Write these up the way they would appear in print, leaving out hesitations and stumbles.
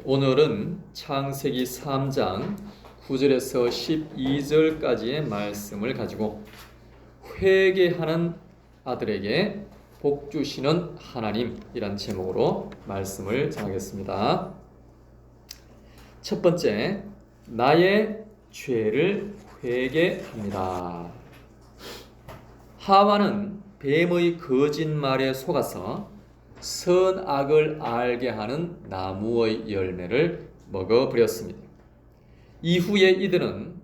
오늘은 창세기 3장 9절에서 12절까지의 말씀을 가지고 회개하는 아들에게 복 주시는 하나님이란 제목으로 말씀을 전하겠습니다. 첫 번째, 나의 죄를 회개합니다. 하와는 뱀의 거짓말에 속아서 선악을 알게 하는 나무의 열매를 먹어버렸습니다. 이후에 이들은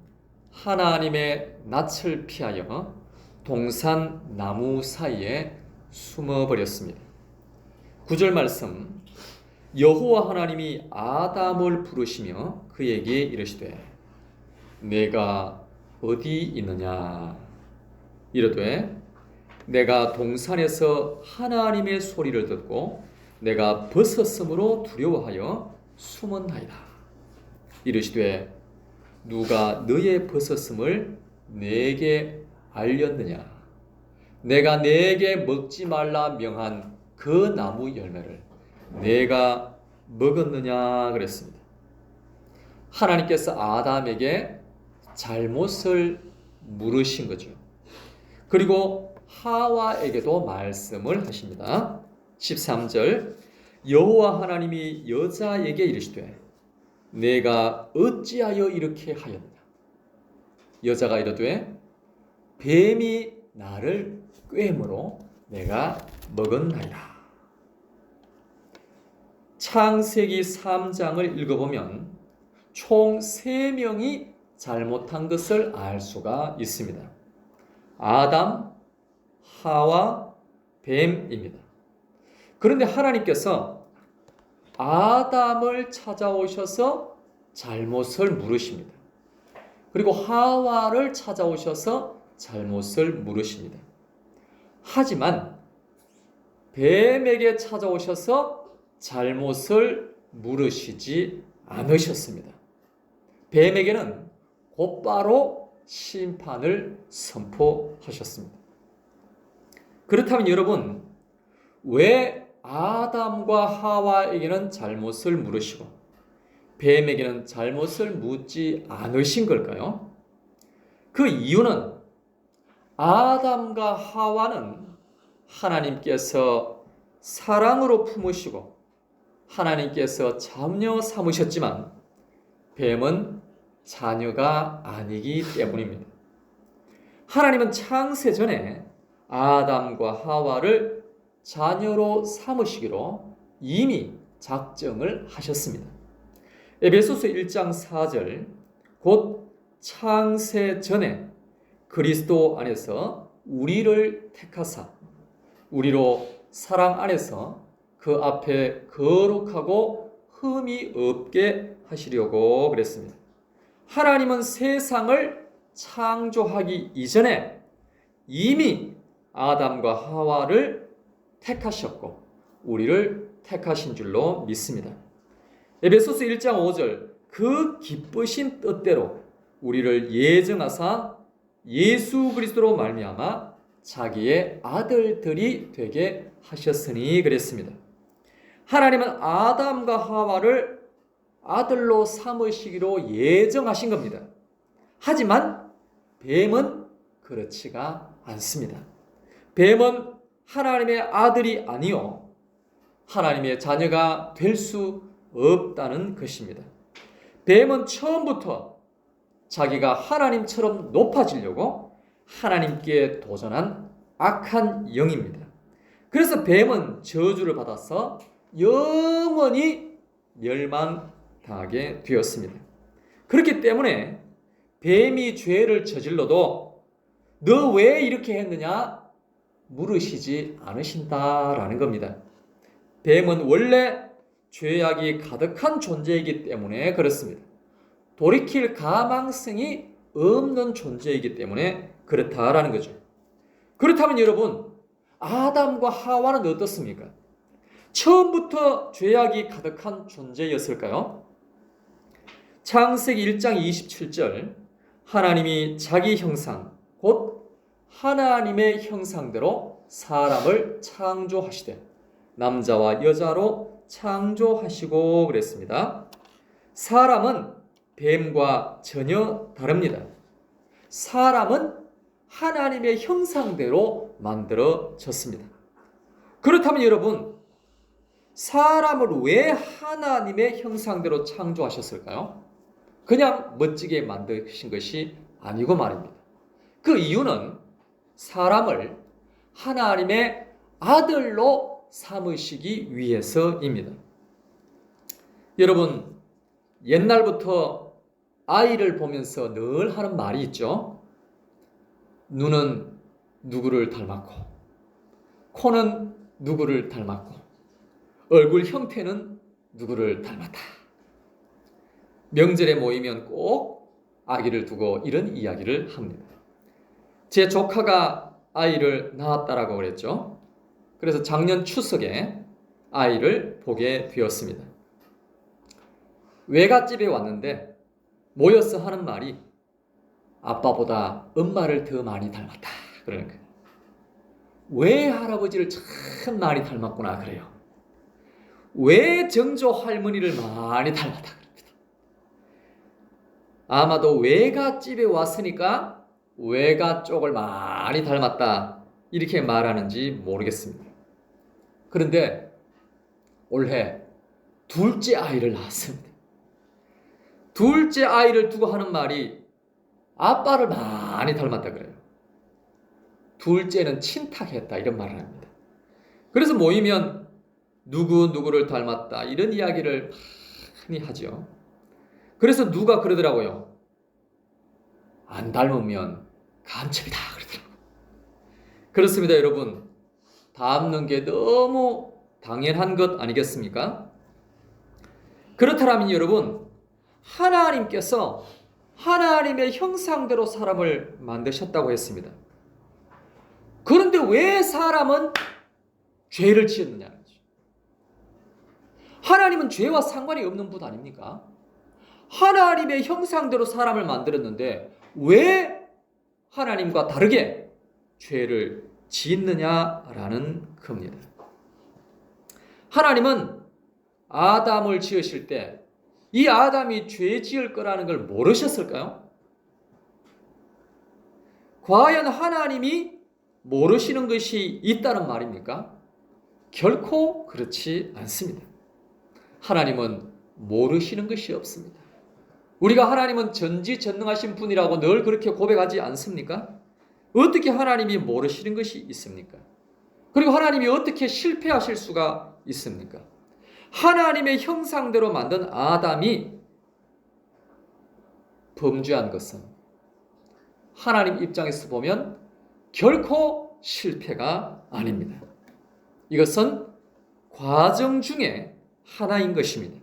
하나님의 낯을 피하여 동산 나무 사이에 숨어버렸습니다. 9절 말씀, 여호와 하나님이 아담을 부르시며 그에게 이르시되 내가 어디 있느냐 이르되 내가 동산에서 하나님의 소리를 듣고 내가 벗었으므로 두려워하여 숨었나이다. 이르시되 누가 너의 벗었음을 내게 알렸느냐? 내가 내게 먹지 말라 명한 그 나무 열매를 내가 먹었느냐 그랬습니다. 하나님께서 아담에게 잘못을 물으신 거죠. 그리고 하와에게도 말씀을 하십니다. 13절, 여호와 하나님이 여자에게 이르시되 내가 어찌하여 이렇게 하였느냐? 여자가 이르되 뱀이 나를 꿰므로 내가 먹었나이다. 창세기 3장을 읽어보면 총 3명이 잘못한 것을 알 수가 있습니다. 아담, 하와, 뱀입니다. 그런데 하나님께서 아담을 찾아오셔서 잘못을 물으십니다. 그리고 하와를 찾아오셔서 잘못을 물으십니다. 하지만 뱀에게 찾아오셔서 잘못을 물으시지 않으셨습니다. 뱀에게는 곧바로 심판을 선포하셨습니다. 그렇다면 여러분, 왜 아담과 하와에게는 잘못을 물으시고 뱀에게는 잘못을 묻지 않으신 걸까요? 그 이유는 아담과 하와는 하나님께서 사랑으로 품으시고 하나님께서 자녀 삼으셨지만 뱀은 자녀가 아니기 때문입니다. 하나님은 창세 전에 아담과 하와를 자녀로 삼으시기로 이미 작정을 하셨습니다. 에베소서 1장 4절, 곧 창세 전에 그리스도 안에서 우리를 택하사 우리로 사랑 안에서 그 앞에 거룩하고 흠이 없게 하시려고 그랬습니다. 하나님은 세상을 창조하기 이전에 이미 아담과 하와를 택하셨고 우리를 택하신 줄로 믿습니다. 에베소서 1장 5절, 그 기쁘신 뜻대로 우리를 예정하사 예수 그리스도로 말미암아 자기의 아들들이 되게 하셨으니 그랬습니다. 하나님은 아담과 하와를 아들로 삼으시기로 예정하신 겁니다. 하지만 뱀은 그렇지가 않습니다. 뱀은 하나님의 아들이 아니요 하나님의 자녀가 될 수 없다는 것입니다. 뱀은 처음부터 자기가 하나님처럼 높아지려고 하나님께 도전한 악한 영입니다. 그래서 뱀은 저주를 받아서 영원히 멸망당하게 되었습니다. 그렇기 때문에 뱀이 죄를 저질러도 너 왜 이렇게 했느냐 물으시지 않으신다라는 겁니다. 뱀은 원래 죄악이 가득한 존재이기 때문에 그렇습니다. 돌이킬 가망성이 없는 존재이기 때문에 그렇다라는 거죠. 그렇다면 여러분, 아담과 하와는 어떻습니까? 처음부터 죄악이 가득한 존재였을까요? 창세기 1장 27절, 하나님이 자기 형상, 곧 하나님의 형상대로 사람을 창조하시되 남자와 여자로 창조하시고 그랬습니다. 사람은 뱀과 전혀 다릅니다. 사람은 하나님의 형상대로 만들어졌습니다. 그렇다면 여러분, 사람을 왜 하나님의 형상대로 창조하셨을까요? 그냥 멋지게 만드신 것이 아니고 말입니다. 그 이유는 사람을 하나님의 아들로 삼으시기 위해서입니다. 여러분, 옛날부터 아이를 보면서 늘 하는 말이 있죠. 눈은 누구를 닮았고, 코는 누구를 닮았고, 얼굴 형태는 누구를 닮았다. 명절에 모이면 꼭 아기를 두고 이런 이야기를 합니다. 제 조카가 아이를 낳았다라고 그랬죠. 그래서 작년 추석에 아이를 보게 되었습니다. 외갓집에 왔는데 모여서 하는 말이 아빠보다 엄마를 더 많이 닮았다. 그러는 거예요. 외할아버지를 참 많이 닮았구나 그래요. 외정조 할머니를 많이 닮았다 그럽니다. 아마도 외갓집에 왔으니까 외가 쪽을 많이 닮았다 이렇게 말하는지 모르겠습니다. 그런데 올해 둘째 아이를 낳았습니다. 둘째 아이를 두고 하는 말이 아빠를 많이 닮았다 그래요. 둘째는 친탁했다 이런 말을 합니다. 그래서 모이면 누구를 닮았다 이런 이야기를 많이 하죠. 그래서 누가 그러더라고요. 안 닮으면 간첩이다 그러더라고요. 그렇습니다 여러분. 닮는 게 너무 당연한 것 아니겠습니까? 그렇다면 여러분, 하나님께서 하나님의 형상대로 사람을 만드셨다고 했습니다. 그런데 왜 사람은 죄를 지었느냐? 하나님은 죄와 상관이 없는 분 아닙니까? 하나님의 형상대로 사람을 만들었는데 왜 하나님과 다르게 죄를 짓느냐라는 겁니다. 하나님은 아담을 지으실 때 이 아담이 죄 지을 거라는 걸 모르셨을까요? 과연 하나님이 모르시는 것이 있다는 말입니까? 결코 그렇지 않습니다. 하나님은 모르시는 것이 없습니다. 우리가 하나님은 전지전능하신 분이라고 늘 그렇게 고백하지 않습니까? 어떻게 하나님이 모르시는 것이 있습니까? 그리고 하나님이 어떻게 실패하실 수가 있습니까? 하나님의 형상대로 만든 아담이 범죄한 것은 하나님 입장에서 보면 결코 실패가 아닙니다. 이것은 과정 중에 하나인 것입니다.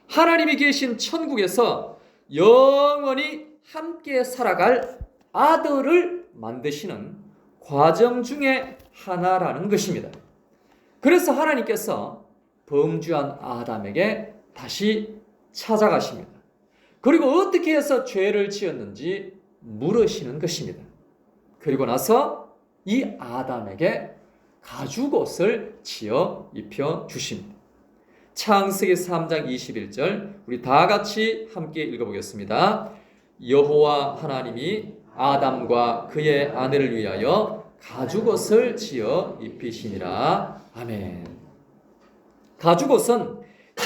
하나님이 계신 천국에서 영원히 함께 살아갈 아들을 만드시는 과정 중에 하나라는 것입니다. 그래서 하나님께서 범죄한 아담에게 다시 찾아가십니다. 그리고 어떻게 해서 죄를 지었는지 물으시는 것입니다. 그리고 나서 이 아담에게 가죽옷을 지어 입혀 주십니다. 창세기 3장 21절 우리 다 같이 함께 읽어보겠습니다. 여호와 하나님이 아담과 그의 아내를 위하여 가죽옷을 지어 입히시니라. 아멘. 가죽옷은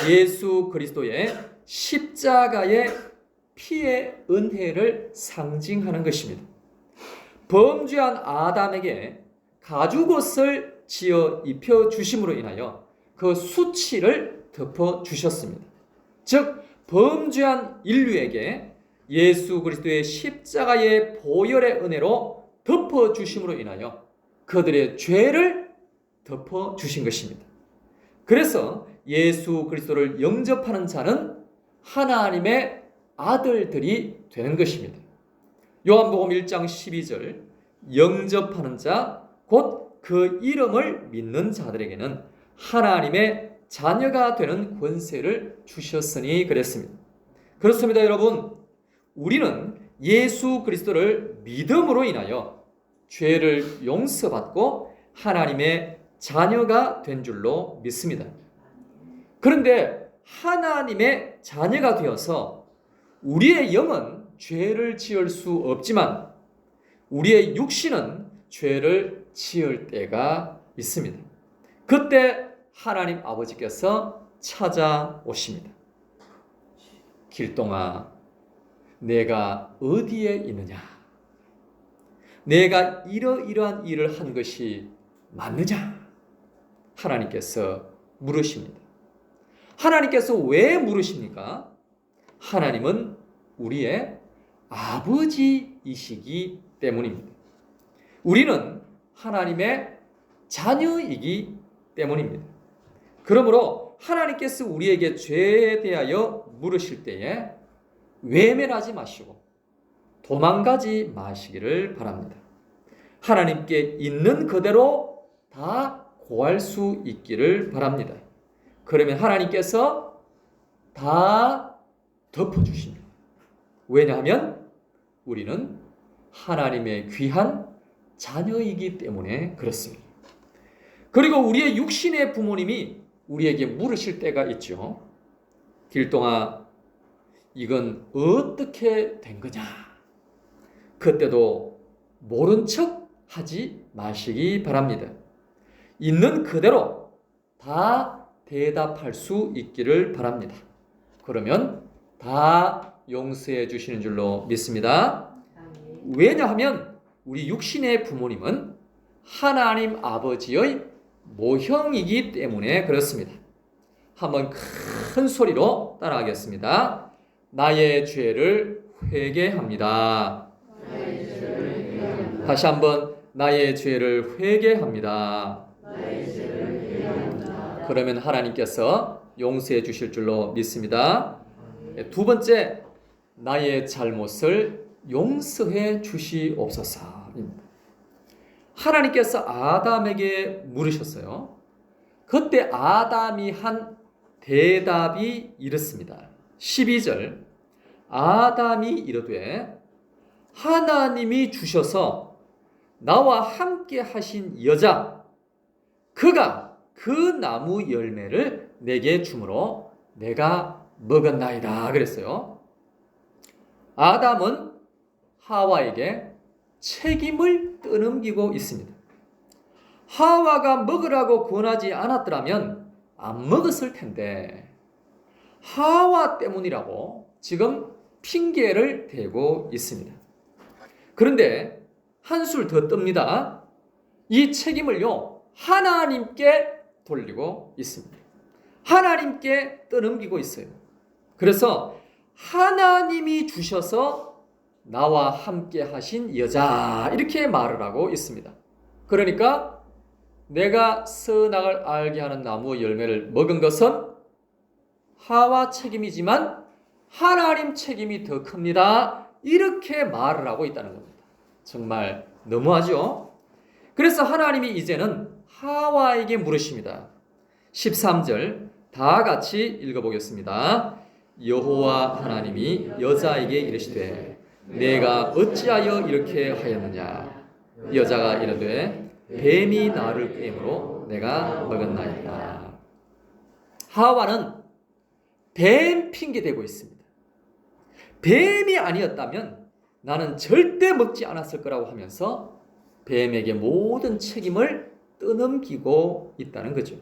예수 그리스도의 십자가의 피의 은혜를 상징하는 것입니다. 범죄한 아담에게 가죽옷을 지어 입혀 주심으로 인하여 그 수치를 덮어 주셨습니다. 즉 범죄한 인류에게 예수 그리스도의 십자가의 보혈의 은혜로 덮어 주심으로 인하여 그들의 죄를 덮어 주신 것입니다. 그래서 예수 그리스도를 영접하는 자는 하나님의 아들들이 되는 것입니다. 요한복음 1장 12절 영접하는 자 곧 그 이름을 믿는 자들에게는 하나님의 자녀가 되는 권세를 주셨으니 그랬습니다. 그렇습니다 여러분. 우리는 예수 그리스도를 믿음으로 인하여 죄를 용서받고 하나님의 자녀가 된 줄로 믿습니다. 그런데 하나님의 자녀가 되어서 우리의 영은 죄를 지을 수 없지만 우리의 육신은 죄를 지을 때가 있습니다. 그때 하나님 아버지께서 찾아오십니다. 길동아, 내가 어디에 있느냐? 내가 이러이러한 일을 한 것이 맞느냐? 하나님께서 물으십니다. 하나님께서 왜 물으십니까? 하나님은 우리의 아버지이시기 때문입니다. 우리는 하나님의 자녀이기 때문입니다. 그러므로 하나님께서 우리에게 죄에 대하여 물으실 때에 외면하지 마시고 도망가지 마시기를 바랍니다. 하나님께 있는 그대로 다 고할 수 있기를 바랍니다. 그러면 하나님께서 다 덮어주십니다. 왜냐하면 우리는 하나님의 귀한 자녀이기 때문에 그렇습니다. 그리고 우리의 육신의 부모님이 우리에게 물으실 때가 있죠. 길동아, 이건 어떻게 된 거냐? 그때도 모른 척 하지 마시기 바랍니다. 있는 그대로 다 대답할 수 있기를 바랍니다. 그러면 다 용서해 주시는 줄로 믿습니다. 왜냐하면 우리 육신의 부모님은 하나님 아버지의 모형이기 때문에 그렇습니다. 한번 큰 소리로 따라하겠습니다. 나의 죄를 회개합니다. 다시 한번 나의 죄를 회개합니다. 그러면 하나님께서 용서해 주실 줄로 믿습니다. 두 번째, 나의 잘못을 용서해 주시옵소서입니다. 하나님께서 아담에게 물으셨어요. 그때 아담이 한 대답이 이렇습니다. 12절, 아담이 이르되 하나님이 주셔서 나와 함께 하신 여자 그가 그 나무 열매를 내게 주므로 내가 먹었나이다 그랬어요. 아담은 하와에게 책임을 떠넘기고 있습니다. 하와가 먹으라고 권하지 않았더라면 안 먹었을 텐데 하와 때문이라고 지금 핑계를 대고 있습니다. 그런데 한술 더 뜹니다. 이 책임을요 하나님께 돌리고 있습니다. 하나님께 떠넘기고 있어요. 그래서 하나님이 주셔서 나와 함께 하신 여자 이렇게 말을 하고 있습니다. 그러니까 내가 선악을 알게 하는 나무 열매를 먹은 것은 하와 책임이지만 하나님 책임이 더 큽니다. 이렇게 말을 하고 있다는 겁니다. 정말 너무하죠? 그래서 하나님이 이제는 하와에게 물으십니다. 13절 다 같이 읽어보겠습니다. 여호와 하나님이 여자에게 이르시되 내가 어찌하여 이렇게 하였느냐? 여자가 이르되 뱀이 나를 꾀므로 내가 먹었나이다. 하와는 뱀 핑계 대고 있습니다. 뱀이 아니었다면 나는 절대 먹지 않았을 거라고 하면서 뱀에게 모든 책임을 떠넘기고 있다는 거죠.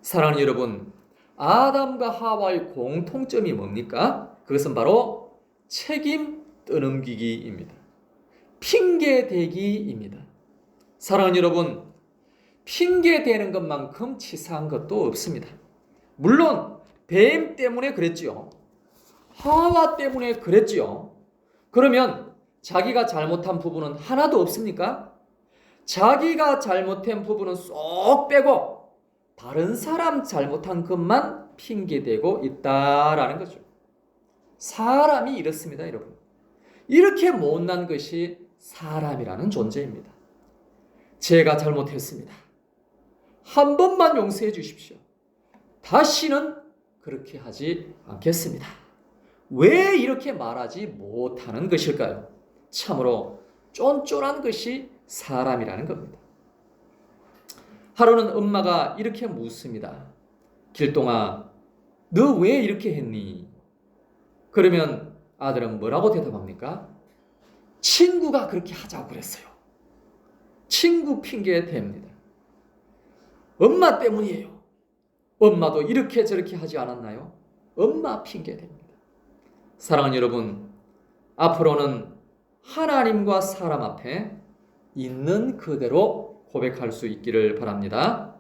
사랑하는 여러분, 아담과 하와의 공통점이 뭡니까? 그것은 바로 책임 떠넘기기입니다. 핑계 대기입니다. 사랑하는 여러분, 핑계 대는 것만큼 치사한 것도 없습니다. 물론 뱀 때문에 그랬지요. 하와 때문에 그랬지요. 그러면 자기가 잘못한 부분은 하나도 없습니까? 자기가 잘못한 부분은 쏙 빼고 다른 사람 잘못한 것만 핑계대고 있다라는 거죠. 사람이 이렇습니다, 여러분. 이렇게 못난 것이 사람이라는 존재입니다. 제가 잘못했습니다. 한 번만 용서해 주십시오. 다시는 그렇게 하지 않겠습니다. 왜 이렇게 말하지 못하는 것일까요? 참으로 쫀쫀한 것이 사람이라는 겁니다. 하루는 엄마가 이렇게 묻습니다. 길동아, 너 왜 이렇게 했니? 그러면 아들은 뭐라고 대답합니까? 친구가 그렇게 하자고 그랬어요. 친구 핑계 댑니다. 엄마 때문이에요. 엄마도 이렇게 저렇게 하지 않았나요? 엄마 핑계 댑니다. 사랑하는 여러분, 앞으로는 하나님과 사람 앞에 있는 그대로 고백할 수 있기를 바랍니다.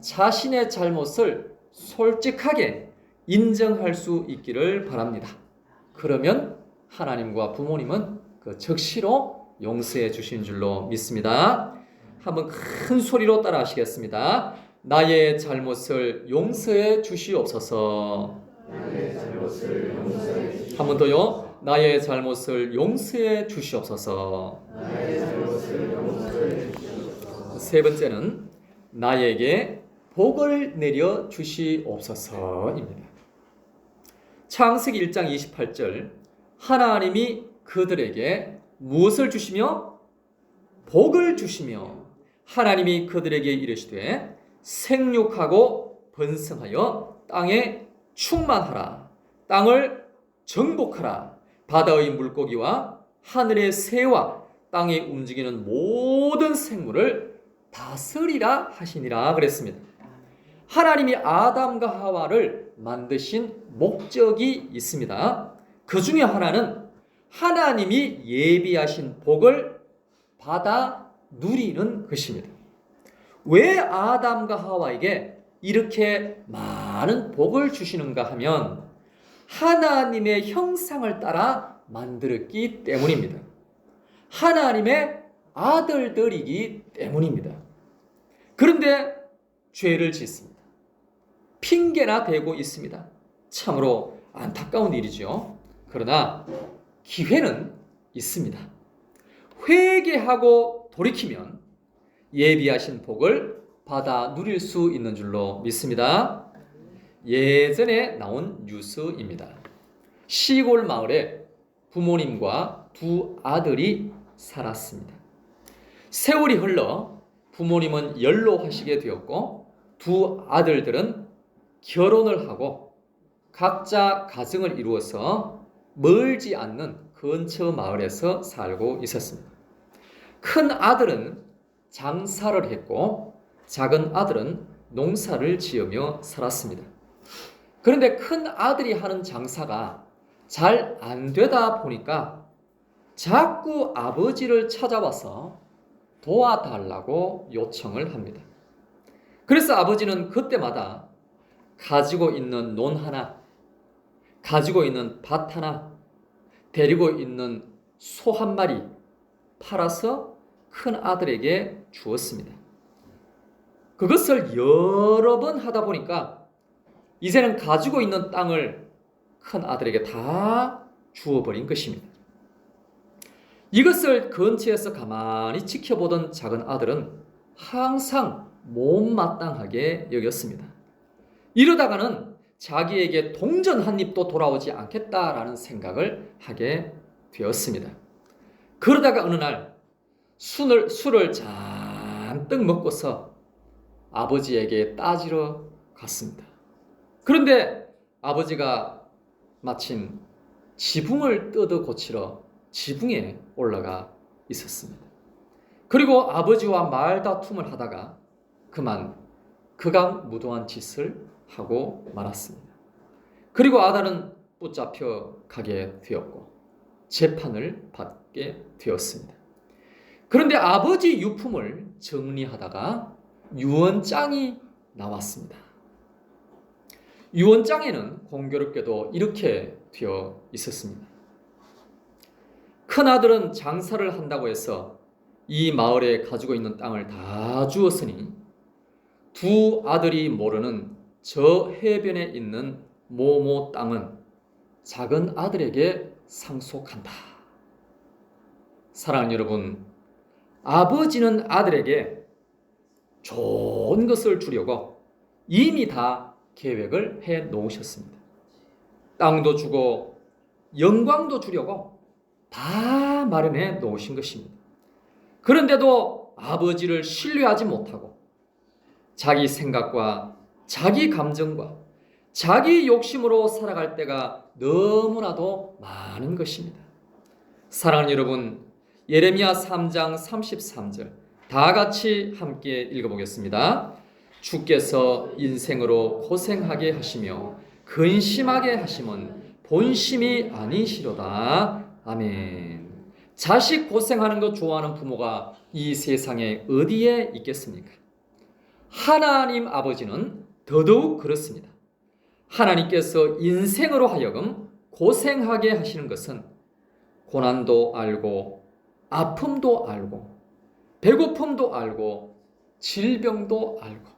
자신의 잘못을 솔직하게 인정할 수 있기를 바랍니다. 그러면 하나님과 부모님은 그 즉시로 용서해 주신 줄로 믿습니다. 한번 큰 소리로 따라 하시겠습니다. 나의 잘못을 용서해 주시옵소서. 한 번 더요. 나의 잘못을 용서해 주시옵소서. 세 번째는 나에게 복을 내려 주시옵소서입니다. 창세기 1장 28절 하나님이 그들에게 무엇을 주시며 복을 주시며 하나님이 그들에게 이르시되 생육하고 번성하여 땅에 충만하라 땅을 정복하라 바다의 물고기와 하늘의 새와 땅에 움직이는 모든 생물을 다스리라 하시니라 그랬습니다. 하나님이 아담과 하와를 만드신 목적이 있습니다. 그 중에 하나는 하나님이 예비하신 복을 받아 누리는 것입니다. 왜 아담과 하와에게 이렇게 많은 복을 주시는가 하면 하나님의 형상을 따라 만들었기 때문입니다. 하나님의 아들들이기 때문입니다. 그런데 죄를 짓습니다. 핑계나 대고 있습니다. 참으로 안타까운 일이죠. 그러나 기회는 있습니다. 회개하고 돌이키면 예비하신 복을 받아 누릴 수 있는 줄로 믿습니다. 예전에 나온 뉴스입니다. 시골 마을에 부모님과 두 아들이 살았습니다. 세월이 흘러 부모님은 연로하시게 되었고 두 아들들은 결혼을 하고 각자 가정을 이루어서 멀지 않는 근처 마을에서 살고 있었습니다. 큰 아들은 장사를 했고 작은 아들은 농사를 지으며 살았습니다. 그런데 큰 아들이 하는 장사가 잘 안 되다 보니까 자꾸 아버지를 찾아와서 도와달라고 요청을 합니다. 그래서 아버지는 그때마다 가지고 있는 논 하나, 가지고 있는 밭 하나, 데리고 있는 소 한 마리 팔아서 큰 아들에게 주었습니다. 그것을 여러 번 하다 보니까 이제는 가지고 있는 땅을 큰 아들에게 다 주어버린 것입니다. 이것을 근처에서 가만히 지켜보던 작은 아들은 항상 못마땅하게 여겼습니다. 이러다가는 자기에게 동전 한 입도 돌아오지 않겠다라는 생각을 하게 되었습니다. 그러다가 어느 날 술을 잔뜩 먹고서 아버지에게 따지러 갔습니다. 그런데 아버지가 마침 지붕을 뜯어 고치러 지붕에 올라가 있었습니다. 그리고 아버지와 말다툼을 하다가 그만 극악무도한 짓을 하고 말았습니다. 그리고 아들은 붙잡혀 가게 되었고 재판을 받게 되었습니다. 그런데 아버지 유품을 정리하다가 유언장이 나왔습니다. 유언장에는 공교롭게도 이렇게 되어 있었습니다. 큰아들은 장사를 한다고 해서 이 마을에 가지고 있는 땅을 다 주었으니 두 아들이 모르는 저 해변에 있는 모모 땅은 작은 아들에게 상속한다. 사랑하는 여러분, 아버지는 아들에게 좋은 것을 주려고 이미 다 계획을 해 놓으셨습니다. 땅도 주고 영광도 주려고 다 마련해 놓으신 것입니다. 그런데도 아버지를 신뢰하지 못하고 자기 생각과 자기 감정과 자기 욕심으로 살아갈 때가 너무나도 많은 것입니다. 사랑하는 여러분, 예레미야 3장 33절 다 같이 함께 읽어보겠습니다. 주께서 인생으로 고생하게 하시며 근심하게 하심은 본심이 아니시로다. 아멘. 자식 고생하는 거 좋아하는 부모가 이 세상에 어디에 있겠습니까? 하나님 아버지는 더더욱 그렇습니다. 하나님께서 인생으로 하여금 고생하게 하시는 것은 고난도 알고 아픔도 알고 배고픔도 알고 질병도 알고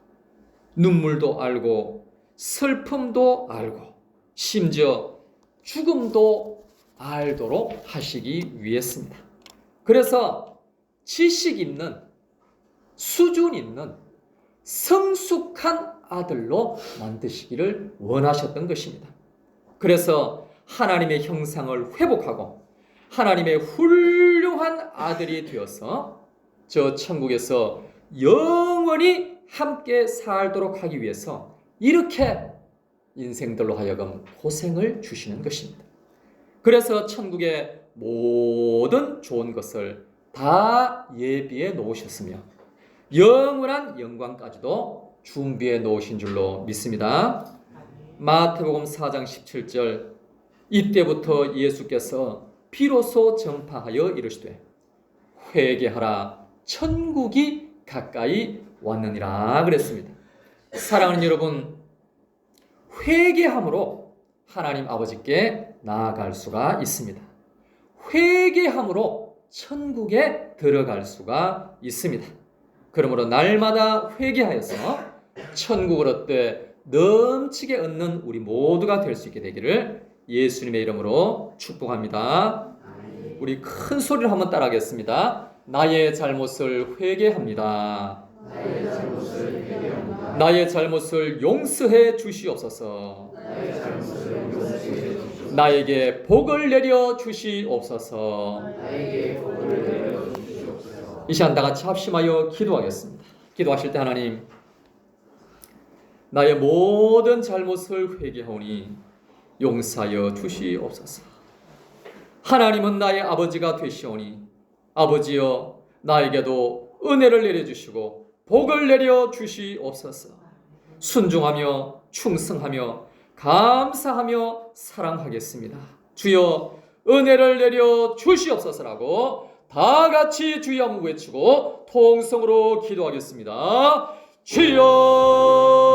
눈물도 알고 슬픔도 알고 심지어 죽음도 알도록 하시기 위해서입니다. 그래서 지식 있는 수준 있는 성숙한 아들로 만드시기를 원하셨던 것입니다. 그래서 하나님의 형상을 회복하고 하나님의 훌륭한 아들이 되어서 저 천국에서 영원히 함께 살도록 하기 위해서 이렇게 인생들로 하여금 고생을 주시는 것입니다. 그래서 천국의 모든 좋은 것을 다 예비해 놓으셨으며 영원한 영광까지도 준비해 놓으신 줄로 믿습니다. 마태복음 4장 17절 이때부터 예수께서 비로소 전파하여 이르시되 회개하라 천국이 가까이 왔느니라 그랬습니다. 사랑하는 여러분, 회개함으로 하나님 아버지께 나아갈 수가 있습니다. 회개함으로 천국에 들어갈 수가 있습니다. 그러므로 날마다 회개하여서 천국을 얻되 넘치게 얻는 우리 모두가 될 수 있게 되기를 예수님의 이름으로 축복합니다. 우리 큰 소리로 한번 따라하겠습니다. 나의 잘못을 회개합니다. 나의 잘못을 용서해 주시옵소서. 나에게 복을 내려 주시옵소서. 이 시간 다 같이 합심하여 기도하겠습니다. 기도하실 때 하나님, 나의 모든 잘못을 회개하오니 용서하여 주시옵소서. 하나님은 나의 아버지가 되시오니 아버지여 나에게도 은혜를 내려주시고 복을 내려 주시옵소서. 순종하며 충성하며 감사하며 사랑하겠습니다. 주여 은혜를 내려 주시옵소서라고 다 같이 주여 한번 외치고 통성으로 기도하겠습니다. 주여